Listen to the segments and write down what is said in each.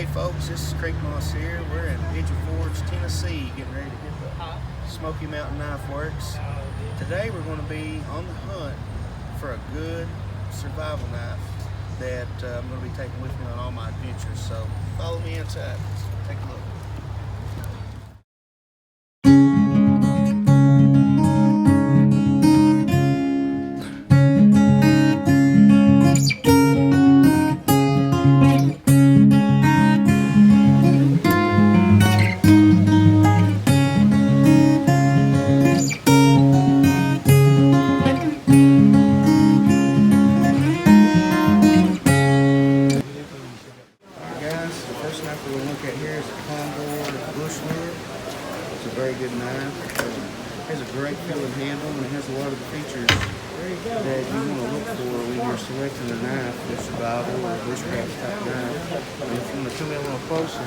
Hey folks, this is Kreekmoss here. We're in Pigeon Forge, Tennessee, getting ready to hit the Smokey Mountain Knife Works. Today we're going to be on the hunt for a good survival knife that I'm going to be taking with me on all my adventures. So follow me inside. Let's take a look. First knife we're going to look at here is a Condor Bushwood. It's a very good knife. It has a great feeling handle and it has a lot of the features that you want to look for when you're selecting a knife for survival or bushcraft type knife. And if you want to come in a little closer,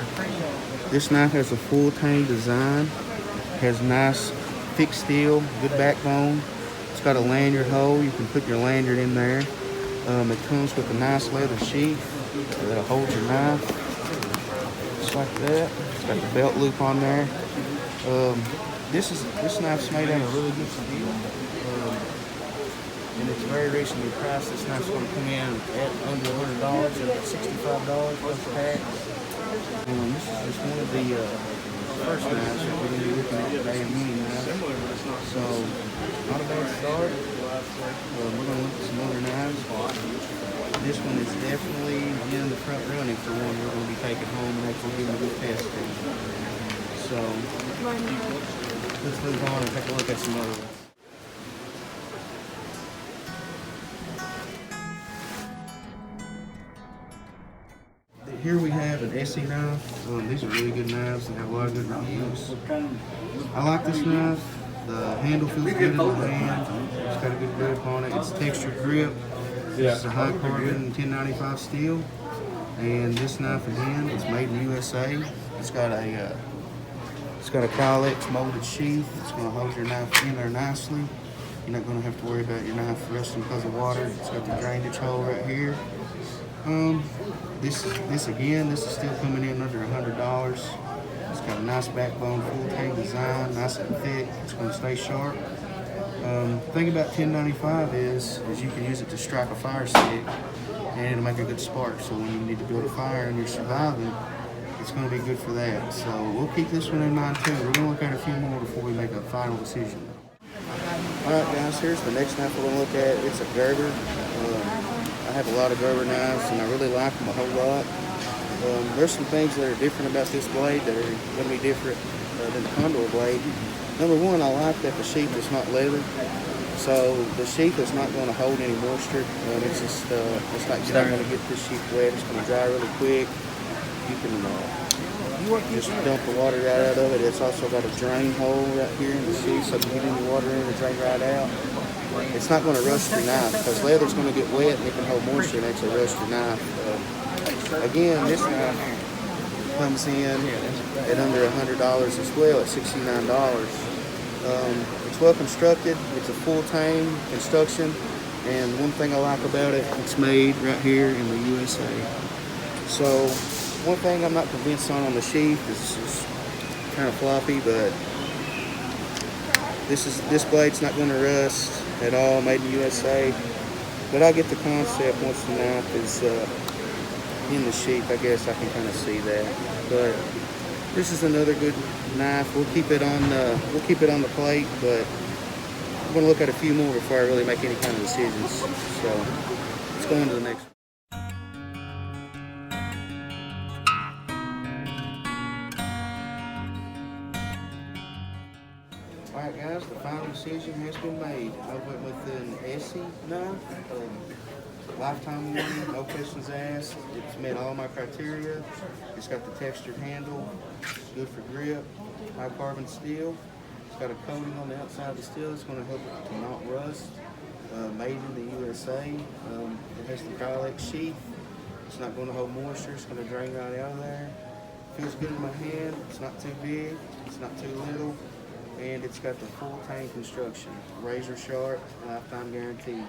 this knife has a full tang design. It has nice thick steel, good backbone. It's got a lanyard hole. You can put your lanyard in there. It comes with a nice leather sheath that'll hold your knife. Like that. It's got the belt loop on there. This knife's made out of really good steel, and it's very reasonably priced. This knife's going to come in at under $100, at $65 plus tax. This is just one of the first knives that we're going to be looking at today, a mini knife. So, not a bad start. We're going to look at some other knives. This one is definitely in the front running for one we're going to be taking home and actually giving a good test in. So, let's move on and take a look at some other ones. Here we have an Essie knife. These are really good knives and have a lot of good reviews. I like this knife. The handle feels good in the hand. It's got a good grip on it. It's textured grip. This is a high carbon 1095 steel, and this knife again, it's made in USA. It's got a Kylex molded sheath. It's going to hold your knife in there nicely. You're not going to have to worry about your knife rusting because of water. It's got the drainage hole right here. This is still coming in under $100. It's got a nice backbone, full tang design, nice and thick. It's going to stay sharp. The thing about 1095 is you can use it to strike a fire stick and it'll make a good spark. So when you need to build a fire and you're surviving, it's going to be good for that. So we'll keep this one in mind too. We're going to look at a few more before we make a final decision. Alright guys, here's the next knife we're going to look at. It's a Gerber. I have a lot of Gerber knives and I really like them a whole lot. There's some things that are different about this blade that are going to be different than the Condor blade. Number one, I like that the sheath is not leather, so the sheath is not going to hold any moisture. It's just, it's not going to get this sheath wet. It's going to dry really quick. You can just dump the water right out of it. It's also got a drain hole right here in the sheath, so you can get any water in and drain right out. It's not going to rust your knife because leather's going to get wet and it can hold moisture and actually rust your knife. Again, this knife comes in at under $100 as well, at $69. It's well constructed. It's a full tang construction, and one thing I like about it, it's made right here in the USA. So one thing I'm not convinced on the sheath is just kind of floppy, but this blade's not going to rust at all. Made in the USA, but I get the concept once the knife is in the sheath. I guess I can kind of see that. But this is another good knife. We'll keep it on the plate, but I'm going to look at a few more before I really make any kind of decisions. So let's go on to the next one. Alright guys, the final decision has been made. I went with an Essie knife. Lifetime warranty, no questions asked. It's met all my criteria. It's got the textured handle, good for grip, high carbon steel. It's got a coating on the outside of the steel. It's going to help it to not rust. Made in the USA. It has the Kylex sheath. It's not going to hold moisture. It's going to drain right out of there. Feels good in my hand. It's not too big. It's not too little. And it's got the full tang construction. Razor sharp, lifetime guarantee.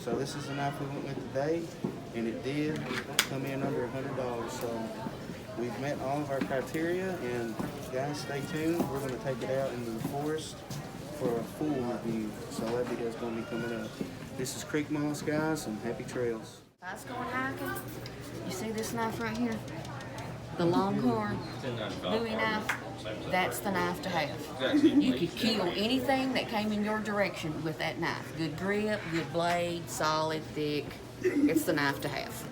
So this is the knife we went with today, and it did come in under $100. So we've met all of our criteria, and guys, stay tuned. We're going to take it out into the forest for a full review. So that video is going to be coming up. This is Kreekmoss, guys, and happy trails. I was going hiking. You see this knife right here? The Longhorn Bowie knife. That's the knife to have. You could kill anything that came in your direction with that knife. Good grip, good blade, solid, thick. It's the knife to have.